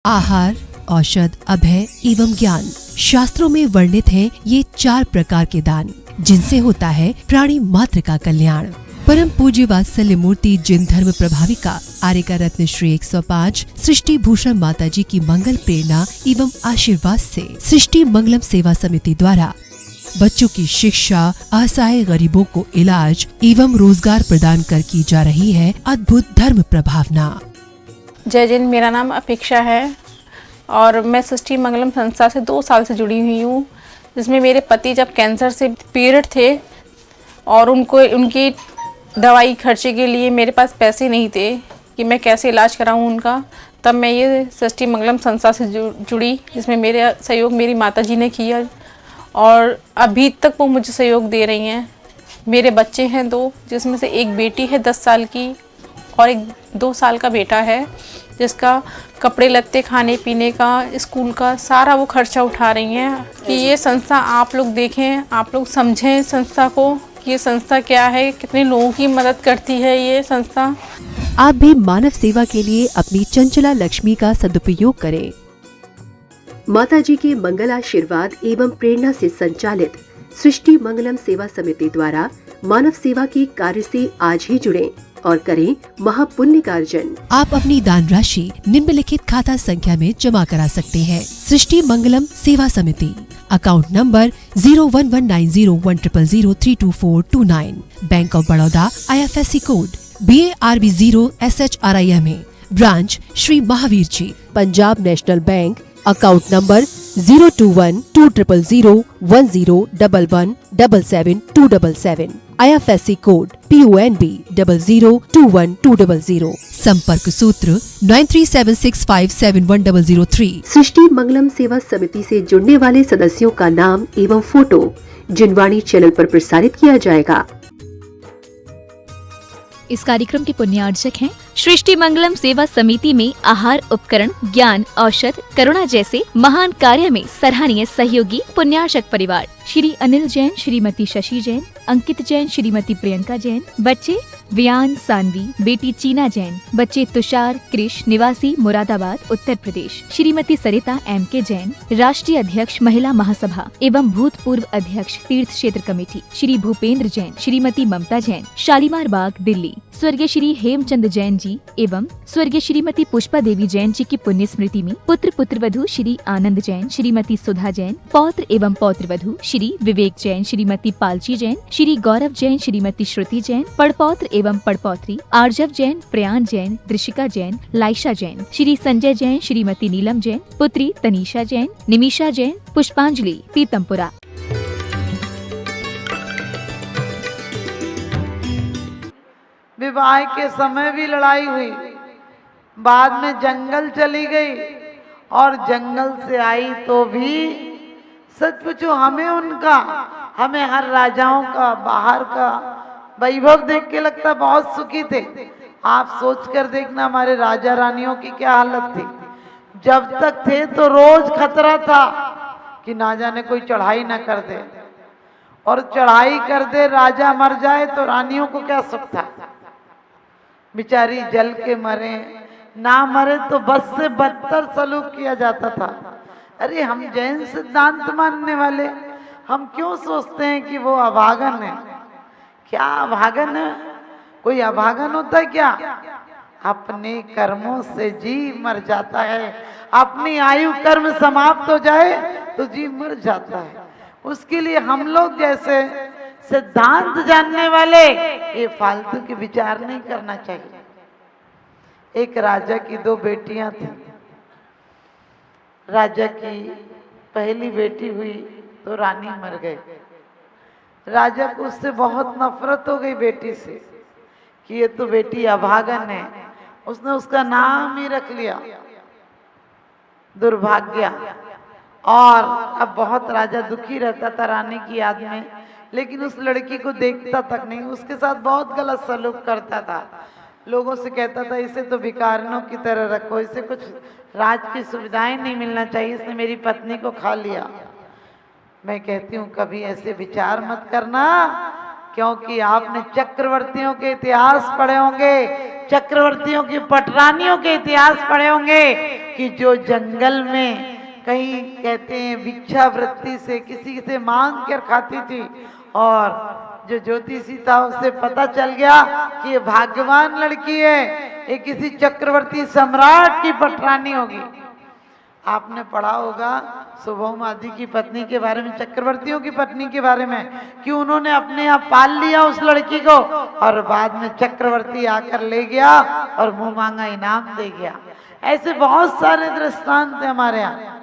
आहार, औषध, अभय एवं ज्ञान। शास्त्रों में वर्णित हैं ये 4 प्रकार के दान, जिनसे होता है प्राणी मात्र का कल्याण। परम पूज्य वात्सल्य मूर्ति जिन धर्म प्रभाविका आर्यका रत्न श्री 105 सृष्टि भूषण माता जी की मंगल प्रेरणा एवं आशीर्वाद से सृष्टि मंगलम सेवा समिति द्वारा बच्चों की शिक्षा, असहाय गरीबों को इलाज एवं रोजगार प्रदान कर की जा रही है अद्भुत धर्म प्रभावना। जय जिन, मेरा नाम अपेक्षा है और मैं सृष्टि मंगलम संस्था से 2 साल से जुड़ी हुई हूँ, जिसमें मेरे पति जब कैंसर से पीड़ित थे और उनकी दवाई खर्चे के लिए मेरे पास पैसे नहीं थे कि मैं कैसे इलाज कराऊँ उनका। तब मैं ये सृष्टि मंगलम संस्था से जुड़ी, जिसमें मेरे सहयोग मेरी माता जी ने किया और अभी तक वो मुझे सहयोग दे रही हैं। मेरे बच्चे हैं 2, जिसमें से एक बेटी है 10 साल की और एक 2 साल का बेटा है, जिसका कपड़े लत्ते, खाने पीने का, स्कूल का सारा वो खर्चा उठा रही हैं। कि ये संस्था आप लोग देखें, आप लोग समझें इस संस्था को कि ये संस्था क्या है, कितने लोगों की मदद करती है ये संस्था। आप भी मानव सेवा के लिए अपनी चंचला लक्ष्मी का सदुपयोग करें। माता जी के मंगल आशीर्वाद एवं प्रेरणा से संचालित सृष्टि मंगलम सेवा समिति द्वारा मानव सेवा के कार्य से आज ही जुड़ें और करें महापुण्य का अर्जन। आप अपनी दान राशि निम्नलिखित खाता संख्या में जमा करा सकते हैं। सृष्टि Mangalam Seva Samiti, account number 01190100032429, bank of Baroda, IFSC code BARB0SHRIMA, branch Shri Mahavir ji, Punjab national bank, account number 021200101177 IFSC code PONB 0021200। संपर्क सूत्र 9376571003। सृष्टि मंगलम सेवा समिति से जुड़ने वाले सदस्यों का नाम एवं फोटो जिनवाणी चैनल पर प्रसारित किया जाएगा। इस कार्यक्रम के पुण्यार्जक हैं सृष्टि मंगलम सेवा समिति में आहार उपकरण, ज्ञान, औषध, करुणा जैसे महान कार्य में सराहनीय सहयोगी पुण्यार्जक परिवार श्री अनिल जैन, श्रीमती शशि जैन, अंकित जैन, श्रीमती प्रियंका जैन। बच्चे वियान सानवी, बेटी चीना जैन, बच्चे तुषार कृष, निवासी मुरादाबाद उत्तर प्रदेश, श्रीमती सरिता MK जैन, राष्ट्रीय अध्यक्ष महिला महासभा एवं भूतपूर्व अध्यक्ष तीर्थ क्षेत्र कमेटी श्री भूपेंद्र जैन, श्रीमती ममता जैन, शालीमार बाग दिल्ली, स्वर्गीय श्री हेमचंद जैन जी एवं स्वर्गीय श्रीमती पुष्पा देवी जैन जी की पुण्य स्मृति में पुत्र पुत्रवधू श्री आनंद जैन, श्रीमती सुधा जैन, पौत्र एवं पौत्रवधू श्री विवेक जैन, श्रीमती पालची जैन, श्री गौरव जैन, श्रीमती श्रुति जैन, पड़पौत्र एवं पड़पौत्री आर्जव जैन, प्रयान जैन, दृशिका जैन, लाइशा जैन, श्री संजय जैन, श्रीमती नीलम जैन, पुत्री तनीषा जैन, निमिषा जैन, पुष्पांजलि पीतमपुरा। विवाह के समय भी लड़ाई हुई, बाद में जंगल चली गई और जंगल से आई तो भी सच पूछो हमें हर राजाओं का बाहर का वैभव देख के लगता बहुत सुखी थे। आप सोच कर देखना हमारे राजा रानियों की क्या हालत थी। जब तक थे तो रोज खतरा था कि ना जाने कोई चढ़ाई ना कर दे, और चढ़ाई कर दे राजा मर जाए तो रानियों को क्या सुख था। बेचारी जल के मरे, ना मरे तो बस से बदतर सलूक किया जाता था। अरे हम जैन सिद्धांत मानने वाले, हम क्यों सोचते हैं कि वो अभागन है? क्या अभागन है? कोई अभागन होता है क्या? अपने कर्मों से जी मर जाता है। अपनी आयु कर्म समाप्त हो जाए तो जी मर जाता है। उसके लिए हम लोग जैसे सिद्धांत जानने वाले ये फालतू के विचार नहीं करना चाहिए। एक राजा की 2 बेटियां थी। राजा की पहली बेटी हुई तो रानी मर गई। राजा को उससे बहुत नफरत हो गई बेटी से कि ये तो बेटी अभागन है। उसने उसका नाम ही रख लिया दुर्भाग्या। और अब बहुत राजा दुखी रहता था रानी की याद में, लेकिन उस लड़की को देखता तक नहीं, उसके साथ बहुत गलत सलूक करता था। लोगों से कहता था इसे तो भिखारियों की तरह रखो, इसे कुछ राज की सुविधाएं नहीं मिलना चाहिए, इसने मेरी पत्नी को खा लिया। मैं कहती हूँ कभी ऐसे विचार मत करना, क्योंकि आपने चक्रवर्तियों के इतिहास पढ़े होंगे। चक्रवर्तियों की पटरानियों के इतिहास पढ़े होंगे कि जो जंगल में कहीं कहते हैं भिक्षावृत्ति से किसी से मांग कर खाती थी, और जो ज्योतिषी था उससे पता चल गया कि ये भाग्यवान लड़की है, ये किसी चक्रवर्ती सम्राट की पटरानी होगी। आपने पढ़ा होगा सुभौम आदि की पत्नी के बारे में, चक्रवर्तियों की पत्नी के बारे में, कि उन्होंने अपने यहाँ पाल लिया उस लड़की को और बाद में चक्रवर्ती आकर ले गया और मुंह मांगा इनाम दे गया। ऐसे बहुत सारे दृष्टांत थे हमारे यहाँ।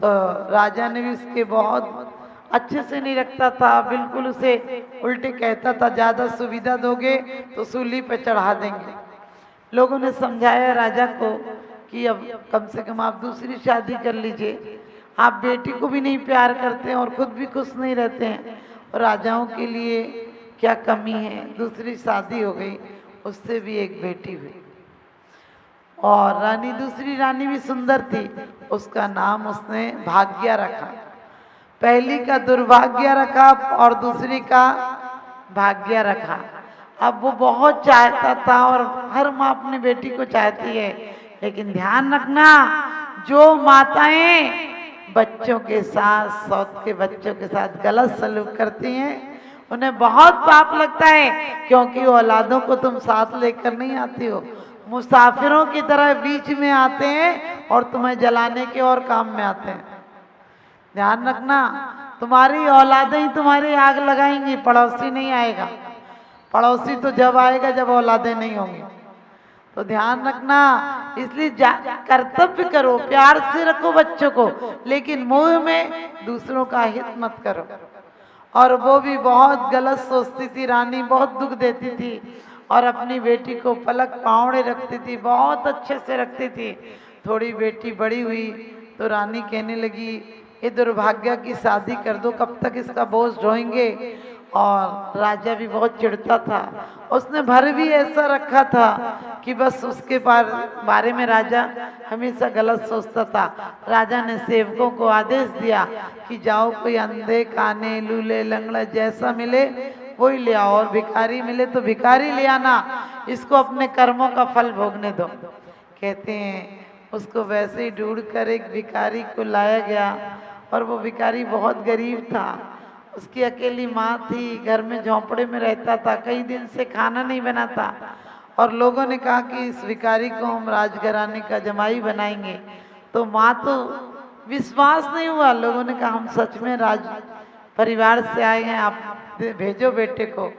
तो राजा ने भी उसके बहुत अच्छे से नहीं रखता था, बिल्कुल उसे उल्टे कहता था, ज्यादा सुविधा दोगे तो सूली पे चढ़ा देंगे। लोगों ने समझाया राजा को कि अब कम से कम आप दूसरी शादी कर लीजिए, आप बेटी को भी नहीं प्यार करते हैं और खुद भी खुश नहीं रहते हैं, और राजाओं के लिए क्या कमी है। दूसरी शादी हो गई, उससे भी एक बेटी हुई, और रानी, दूसरी रानी भी सुंदर थी, उसका नाम उसने भाग्या रखा। पहली का दुर्भाग्य रखा और दूसरी का भाग्या रखा। अब वो बहुत चाहता था, और हर माँ अपनी बेटी को चाहती है, लेकिन ध्यान रखना, जो माताएं बच्चों के साथ, सौत के बच्चों के साथ गलत सलूक करती हैं, उन्हें बहुत पाप लगता है, क्योंकि औलादों को तुम साथ लेकर नहीं आती हो, मुसाफिरों की तरह बीच में आते हैं और तुम्हें जलाने के और काम में आते हैं। ध्यान रखना, तुम्हारी औलादें ही तुम्हारी आग लगाएंगी, पड़ोसी नहीं आएगा। पड़ोसी तो जब आएगा जब औलादें नहीं होंगी। तो ध्यान रखना, इसलिए कर्तव्य करो, प्यार से रखो बच्चों को, लेकिन मोह में दूसरों का हित मत करो। और वो भी बहुत गलत सोचती थी रानी, बहुत दुख देती थी, और अपनी बेटी को पलक पावड़े रखती थी, बहुत अच्छे से रखती थी। थोड़ी बेटी बड़ी हुई तो रानी कहने लगी, ये दुर्भाग्य की शादी कर दो, कब तक इसका बोझ ढोएंगे। और राजा भी बहुत चिढ़ता था, उसने भर भी ऐसा रखा था कि बस उसके बारे में राजा हमेशा गलत सोचता था। राजा ने सेवकों को आदेश दिया कि जाओ, कोई अंधे, काने, लूले, लंगड़ा जैसा मिले वही ले आओ, और भिखारी मिले तो भिखारी ले आना, इसको अपने कर्मों का फल भोगने दो। कहते हैं उसको वैसे ही ढूंढ कर एक भिखारी को लाया गया, और वो भिखारी बहुत गरीब था, उसकी अकेली माँ थी, घर में झोंपड़े में रहता था, कई दिन से खाना नहीं बना था। और लोगों ने कहा कि इस भिखारी को हम राजघराने का जमाई बनाएंगे। तो माँ तो विश्वास नहीं हुआ, लोगों ने कहा हम सच में राज परिवार से आए हैं, आप भेजो बेटे को।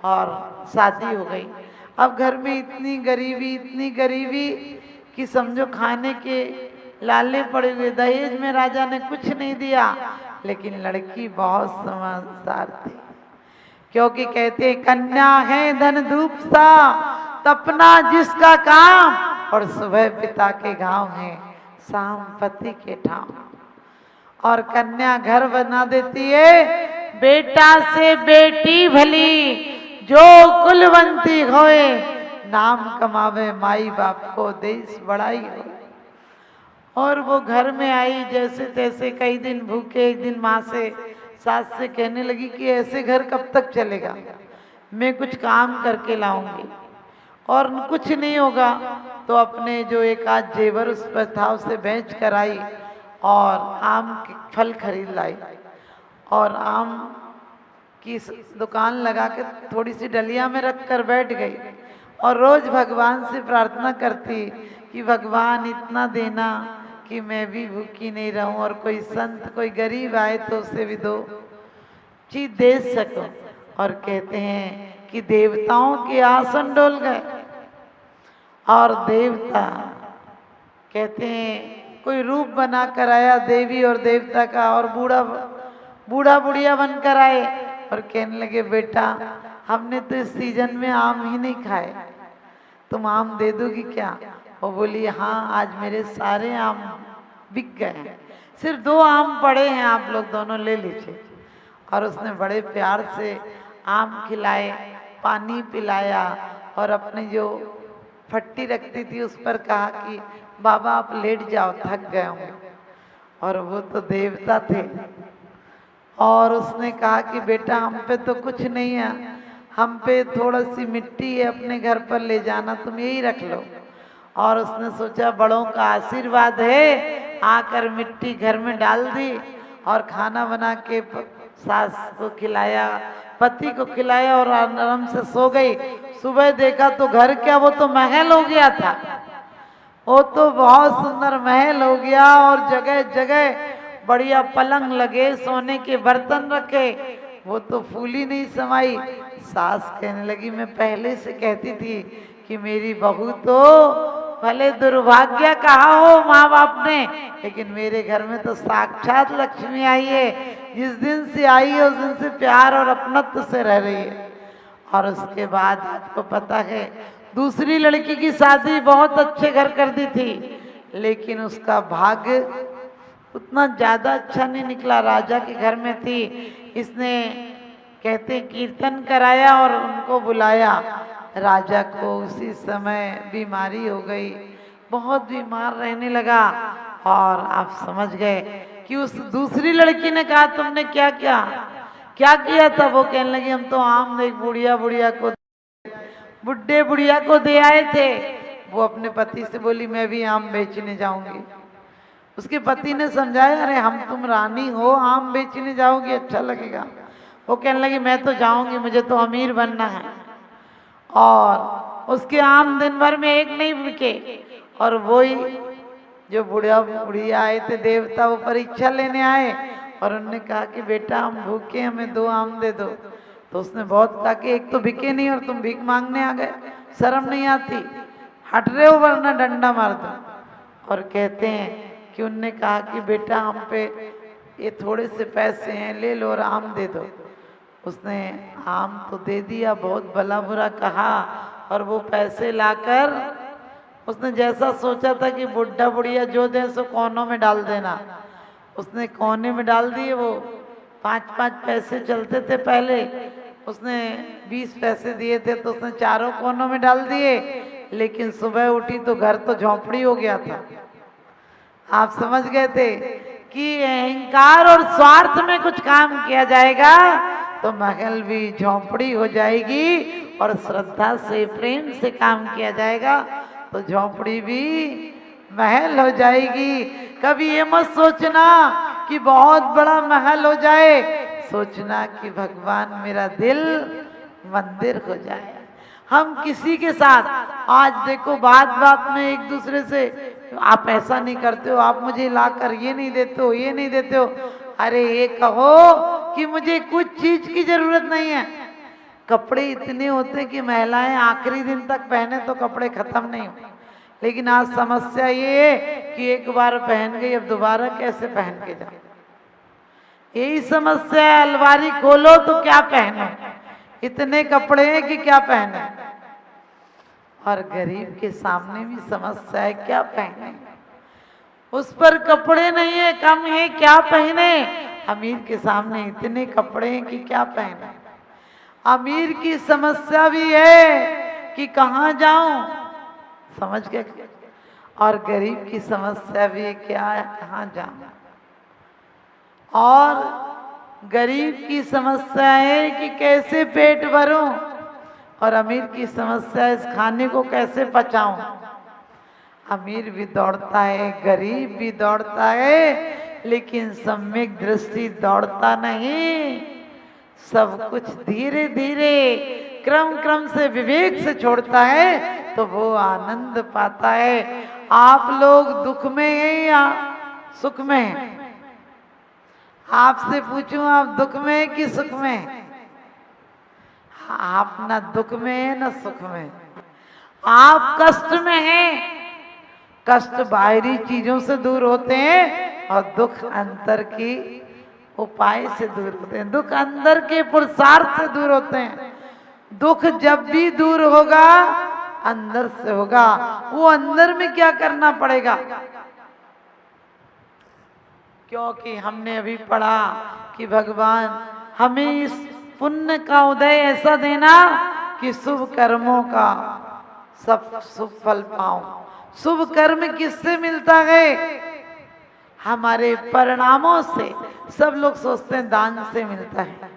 और शादी हो गई। अब घर में इतनी गरीबी कि समझो खाने के लाले पड़े हुए। दहेज में राजा ने कुछ नहीं दिया, लेकिन लड़की बहुत समझदार थी, क्योंकि कहते कन्या है धन धूप सा, तपना जिसका काम, और सुबह पिता के गांव है, शाम पति के ठाम। और कन्या घर बना देती है, बेटा से बेटी भली, जो कुलवंती होए, नाम कमावे माई बाप को देश बड़ाई हो। और वो घर में आई, जैसे तैसे कई दिन भूखे, एक दिन माँ से, सास से कहने लगी कि ऐसे घर कब तक चलेगा, मैं कुछ काम करके लाऊंगी। और कुछ नहीं होगा तो अपने जो एक आध जेवर उस पर था उसे बेच कर आई, और आम के फल खरीद लाई, और आम की दुकान लगा के थोड़ी सी डलिया में रख कर बैठ गई, और रोज भगवान से प्रार्थना करती कि भगवान इतना देना कि मैं भी भूखी नहीं रहूं, और कोई संत, कोई गरीब आए तो उसे भी दो चीज दे सको। और कहते हैं कि देवताओं के आसन डोल गए, और देवता कहते हैं कोई रूप बना कर आया देवी और देवता का, और बूढ़ा बुढ़िया बनकर आए, और कहने लगे बेटा हमने तो इस सीजन में आम ही नहीं खाए, तुम आम दे दोगी क्या? वो बोली हाँ, आज मेरे सारे आम बिक गए हैं, सिर्फ 2 आम पड़े हैं, आप लोग दोनों ले लीजिए। और उसने बड़े प्यार से आम खिलाए, पानी पिलाया, और अपनी जो फट्टी रखती थी उस पर कहा कि बाबा आप लेट जाओ, थक गए होंगे। और वो तो देवता थे, और उसने कहा कि बेटा हम पे तो कुछ नहीं है, हम पे थोड़ा सी मिट्टी है, अपने घर पर ले जाना, तुम यही रख लो। और उसने सोचा बड़ों का आशीर्वाद है, आकर मिट्टी घर में डाल दी और खाना बना के सास को खिलाया, पति को खिलाया और आराम से सो गई। सुबह देखा तो घर क्या, वो तो महल हो गया था, वो तो बहुत सुंदर महल हो गया और जगह जगह बढ़िया पलंग लगे, सोने के बर्तन रखे, वो तो फूल ही नहीं समाई। सास कहने लगी मैं पहले से कहती थी कि मेरी बहू तो भले दुर्भाग्य कहा हो माँ बाप ने, लेकिन मेरे घर में तो साक्षात लक्ष्मी आई है, जिस दिन से आई है उस दिन से प्यार और अपनत्व से रह रही है। और उसके बाद आपको पता है दूसरी लड़की की शादी बहुत अच्छे घर कर दी थी, लेकिन उसका भाग्य उतना ज्यादा अच्छा नहीं निकला। राजा के घर में थी, इसने कहते कीर्तन कराया और उनको बुलाया। राजा को उसी समय बीमारी हो गई, बहुत बीमार रहने लगा। और आप समझ गए कि उस दूसरी लड़की ने कहा तुमने क्या किया था? वो कहने लगी हम तो आम एक बुढ़े बुढ़िया को दे आए थे। वो अपने पति से बोली मैं भी आम बेचने जाऊंगी। उसके पति ने समझाया अरे हम तुम रानी हो, आम बेचने जाओगी अच्छा लगेगा। वो कहने लगी मैं तो जाऊंगी, मुझे तो अमीर बनना है। और उसके आम दिन भर में एक नहीं बिके। और वही जो बुढ़िया आए थे देवता, वो परीक्षा लेने आए और उन्होंने कहा कि बेटा हम भूखे, हमें 2 आम दे दो। तो उसने बहुत कहा कि एक तो बिके नहीं और तुम भीख मांगने आ गए, शर्म नहीं आती, हट रहे हो वरना डंडा मार दो। और कहते हैं कि उनने कहा कि बेटा हम पे ये थोड़े से पैसे हैं, ले लो और आम दे दो। उसने आम तो दे दिया, बहुत भला बुरा कहा और वो पैसे लाकर उसने जैसा सोचा था कि बुढ़ा बुढ़िया जो दे सो कोनों में डाल देना, उसने कोने में डाल दिए। वो 5-5 पैसे चलते थे पहले, उसने 20 पैसे दिए थे तो उसने चारों कोनों में डाल दिए। लेकिन सुबह उठी तो घर तो झोंपड़ी हो गया था। आप समझ गए थे कि अहंकार और स्वार्थ में कुछ काम किया जाएगा तो महल भी झोंपड़ी हो जाएगी, और श्रद्धा से प्रेम से काम किया जाएगा तो झोंपड़ी भी महल हो जाएगी। कभी ये मत सोचना कि बहुत बड़ा महल हो जाए, सोचना कि भगवान मेरा दिल मंदिर हो जाए। हम किसी के साथ आज देखो बात बात में एक दूसरे से आप ऐसा नहीं करते हो, आप मुझे लाकर ये नहीं देते हो, ये नहीं देते हो। अरे ये कहो कि मुझे कुछ चीज की जरूरत नहीं है। कपड़े इतने होते हैं कि महिलाएं आखिरी दिन तक पहने तो कपड़े खत्म नहीं हो, लेकिन आज समस्या ये है कि एक बार पहन गई अब दोबारा कैसे पहन के जाओ, यही समस्या है। अलमारी खोलो तो क्या पहनो, इतने कपड़े हैं कि क्या पहने। और गरीब के सामने भी समस्या है, क्या पहने, उस पर कपड़े नहीं है, कम है, क्या पहने। अमीर के सामने इतने कपड़े हैं कि क्या पहने। अमीर की समस्या भी है कि कहाँ जाऊं, समझ गए। और गरीब की समस्या भी है क्या है, कहाँ जाऊं। और गरीब की समस्या है कि कैसे पेट भरूं, और अमीर की समस्या है इस खाने को कैसे पचाऊं। अमीर भी दौड़ता है, गरीब भी दौड़ता है, लेकिन सम्यक दृष्टि दौड़ता नहीं। सब कुछ धीरे धीरे क्रम से विवेक से छोड़ता है तो वो आनंद पाता है। आप लोग दुख में हैं या सुख में हैं? आपसे पूछूं आप दुख में हैं कि सुख में हैं? आप ना दुख में हैं ना सुख में, आप कष्ट में हैं। कष्ट बाहरी चीजों से दूर होते हैं और दुख अंतर की उपाय से दूर होते हैं, दुख अंदर के पुरुषार्थ से दूर होते हैं। दुख जब भी दूर होगा अंदर से होगा। वो अंदर में क्या करना पड़ेगा, क्योंकि हमने अभी पढ़ा कि भगवान हमें इस पुण्य का उदय ऐसा देना कि शुभ कर्मों का सब शुभ फल पाऊं। शुभ कर्म किससे मिलता है? हमारे परिणामों से। सब लोग सोचते हैं दान से मिलता है,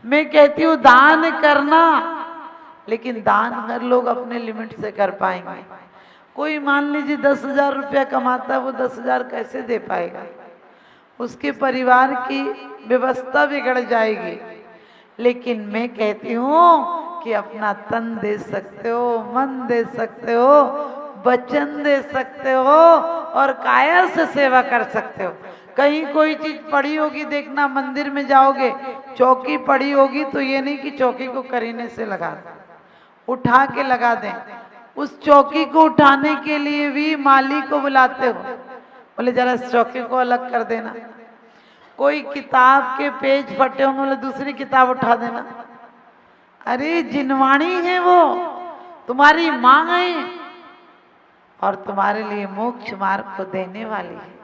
मैं कहती हूँ दान करना, लेकिन दान हर लोग अपने लिमिट से कर पाएंगे। कोई मान लीजिए 10,000 रुपया कमाता है, वो 10,000 कैसे दे पाएगा? उसके परिवार की व्यवस्था बिगड़ जाएगी। लेकिन मैं कहती हूँ कि अपना तन दे सकते हो, मन दे सकते हो, वचन दे सकते हो और काया से सेवा कर सकते हो। कहीं कोई चीज पड़ी होगी, देखना मंदिर में जाओगे, चौकी पड़ी होगी तो ये नहीं कि चौकी को करीने से लगा दें, उठा के लगा दें। उस चौकी को उठाने के लिए भी माली को बुलाते हो, बोले जरा इस चौकी को अलग कर देना। कोई किताब के पेज फटे होंगे, बोले दूसरी किताब उठा देना। अरे जिनवाणी है वो, तुम्हारी माँ है और तुम्हारे लिए मोक्ष मार्ग को देने वाली है।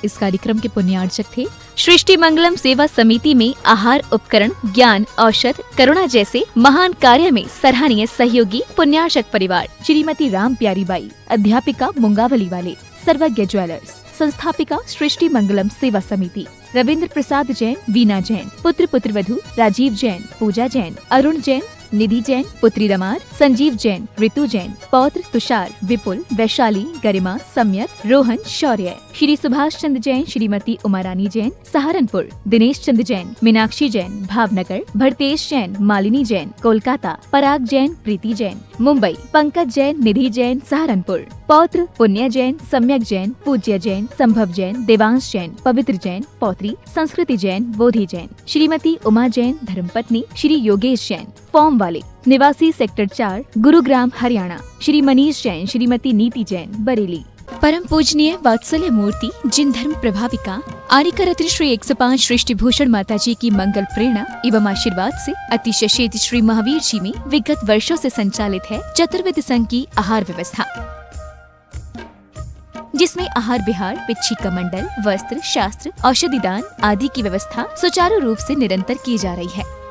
इस कार्यक्रम के पुण्यार्चक थे सृष्टि मंगलम सेवा समिति में आहार उपकरण, ज्ञान, औषध, करुणा जैसे महान कार्य में सराहनीय सहयोगी पुण्यार्चक परिवार श्रीमती राम प्यारी बाई, अध्यापिका मुंगावली वाले, सर्वज्ञ ज्वेलर्स, संस्थापिका सृष्टि मंगलम सेवा समिति, रविंद्र प्रसाद जैन, वीना जैन, पुत्र पुत्रवधू राजीव जैन, पूजा जैन, अरुण जैन, निधि जैन, पुत्री रमार, संजीव जैन, ऋतु जैन, पौत्र तुषार, विपुल, वैशाली, गरिमा, सम्यक, रोहन, शौर्य, श्री सुभाष चंद्र जैन, श्रीमती उमारानी जैन, सहारनपुर, दिनेश चंद्र जैन, मीनाक्षी जैन, भावनगर, भरतेश जैन, मालिनी जैन, कोलकाता, पराग जैन, प्रीति जैन, मुंबई, पंकज जैन, निधि जैन, सहारनपुर, पौत्र पुण्य जैन, सम्यक जैन, पूज्य जैन, संभव जैन, देवांश जैन, पवित्र जैन, पौत्री, संस्कृति जैन, बोधि जैन, श्रीमती उमा जैन, धर्मपत्नी, श्री योगेश जैन, फॉर्म वाले, निवासी सेक्टर 4, गुरुग्राम, हरियाणा, श्री मनीष जैन, श्रीमती नीति जैन, बरेली। परम पूजनीय वात्सल्य मूर्ति जिन धर्म प्रभाविका आनिका रत्न श्री 105 सृष्टि भूषण माता जी की मंगल प्रेरणा एवं आशीर्वाद से अतिशय क्षेत्र श्री महावीर जी में विगत वर्षों से संचालित है चतुर्विध संघ की आहार व्यवस्था, जिसमें आहार विहार, पिच्छी का मंडल, वस्त्र, शास्त्र, औषधि दान आदि की व्यवस्था सुचारू रूप से निरंतर की जा रही है।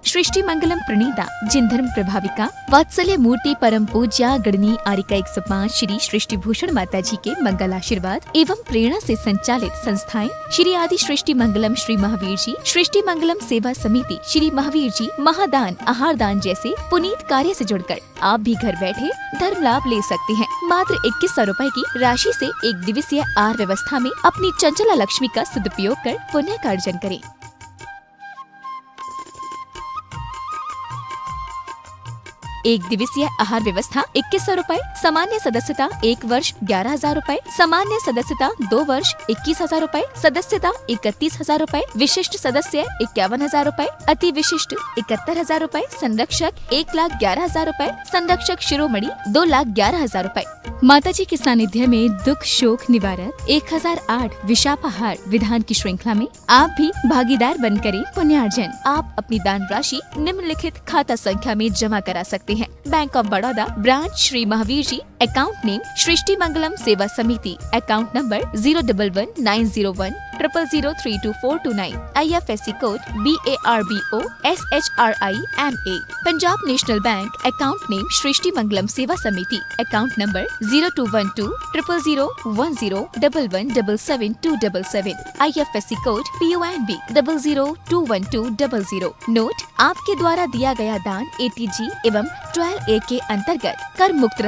सृष्टि मंगलम प्रणीता जिन धर्म प्रभाविका वात्सल्य मूर्ति परम पूज्या गणनी आरिका 105 श्री सृष्टि भूषण माता जी के मंगल आशीर्वाद एवं प्रेरणा से संचालित संस्थाएं श्री आदि सृष्टि मंगलम श्री महावीर जी, सृष्टि मंगलम सेवा समिति श्री महावीर जी, महादान, आहार दान जैसे पुनीत कार्य से जुड़कर आप भी घर बैठे धर्म लाभ ले सकते हैं। मात्र 2100 रुपए की राशि से एक दिवसीय आहार व्यवस्था में अपनी चंचला लक्ष्मी का सदुपयोग कर पुण्य का अर्जन करें। एक दिवसीय आहार व्यवस्था 2100 रुपए, सामान्य सदस्यता 1 वर्ष 11,000 रुपए, सामान्य सदस्यता 2 वर्ष 21,000 रुपए, सदस्यता 31,000 रुपए, विशिष्ट सदस्य 51,000 रुपए, अति विशिष्ट 71,000 रुपए, संरक्षक 1,11,000 रुपए, संरक्षक शिरोमणि 2,11,000 रुपए। माता जी के सानिध्य में दुख शोक निवारक 1008 विशापाहार विधान की श्रृंखला में आप भी भागीदार बन करें पुण्यार्जन। आप अपनी दान राशि निम्नलिखित खाता संख्या में जमा करा सकते हैं। Bank of Baroda, branch Shri Mahavir ji, account name Srishti Mangalam Seva Samiti, account number 0119010003249, IFSC code BARBO SHRIMA। Punjab national bank, account name Srishti Mangalam Seva Samiti, account number 0212000111777277, IFSC code PONB 0021200। Note, आपके द्वारा दिया गया दान ATG एवं 12A के अंतर्गत कर मुक्त